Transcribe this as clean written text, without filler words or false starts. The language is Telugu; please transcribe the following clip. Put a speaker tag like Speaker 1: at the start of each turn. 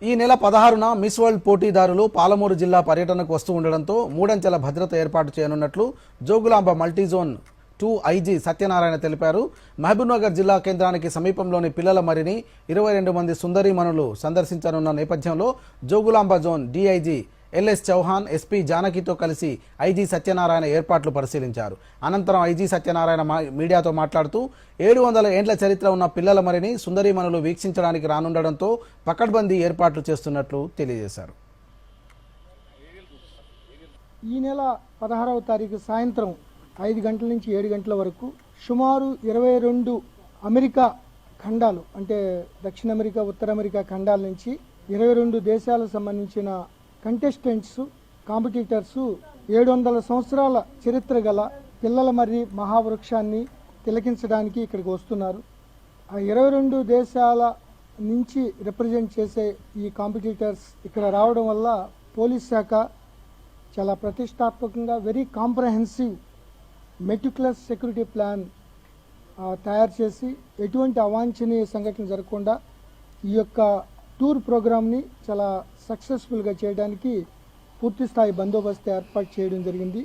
Speaker 1: ఈ నెల 16న మిస్ వరల్డ్ పోటీదారులు పాలమూరు జిల్లా పర్యటనకు వస్తూ ఉండడంతో మూడంచెల భద్రత ఏర్పాటు చేయనున్నట్లు జోగులాంబ మల్టీజోన్ 2 ఐజీ సత్యనారాయణ తెలిపారు. మహబూబ్నగర్ జిల్లా కేంద్రానికి సమీపంలోని పిల్లల మరిని 22 మంది సుందరీమణులు సందర్శించనున్న నేపథ్యంలో Jogulamba zone DIG LS Chauhan, SP జానకితో కలిసి ఐజీ సత్యనారాయణ ఏర్పాట్లు పరిశీలించారు. అనంతరం ఐజీ సత్యనారాయణ మీడియాతో మాట్లాడుతూ 700 ఏండ్ల చరిత్ర ఉన్న పిల్లల మరిని సుందరీమణులు వీక్షించడానికి రానుండడంతో పకడ్బందీ ఏర్పాట్లు చేస్తున్నట్లు తెలియజేశారు.
Speaker 2: ఈ నెల 16వ తారీఖు సాయంత్రం 5 గంటల నుంచి 7 గంటల వరకు సుమారు 22 అమెరికా ఖండాలు అంటే దక్షిణ అమెరికా, ఉత్తర అమెరికా ఖండాల నుంచి 22 దేశాలకు సంబంధించిన కంటెస్టెంట్స్, కాంపిటీటర్స్ 700 సంవత్సరాల చరిత్ర గల పిల్లల మర్రి మహావృక్షాన్ని తిలకించడానికి ఇక్కడికి వస్తున్నారు. ఆ 22 దేశాల నుంచి రిప్రజెంట్ చేసే ఈ కాంపిటీటర్స్ ఇక్కడ రావడం వల్ల పోలీస్ శాఖ చాలా ప్రతిష్టాత్మకంగా very comprehensive meticulous security plan తయారు చేసి ఎటువంటి అవాంఛనీయ సంఘటన జరగకుండా ఈ యొక్క టూర్ ప్రోగ్రామ్ని చాలా సక్సెస్ఫుల్గా చేయడానికి పూర్తి స్థాయి బందోబస్తు ఏర్పాటు చేయడం జరిగింది.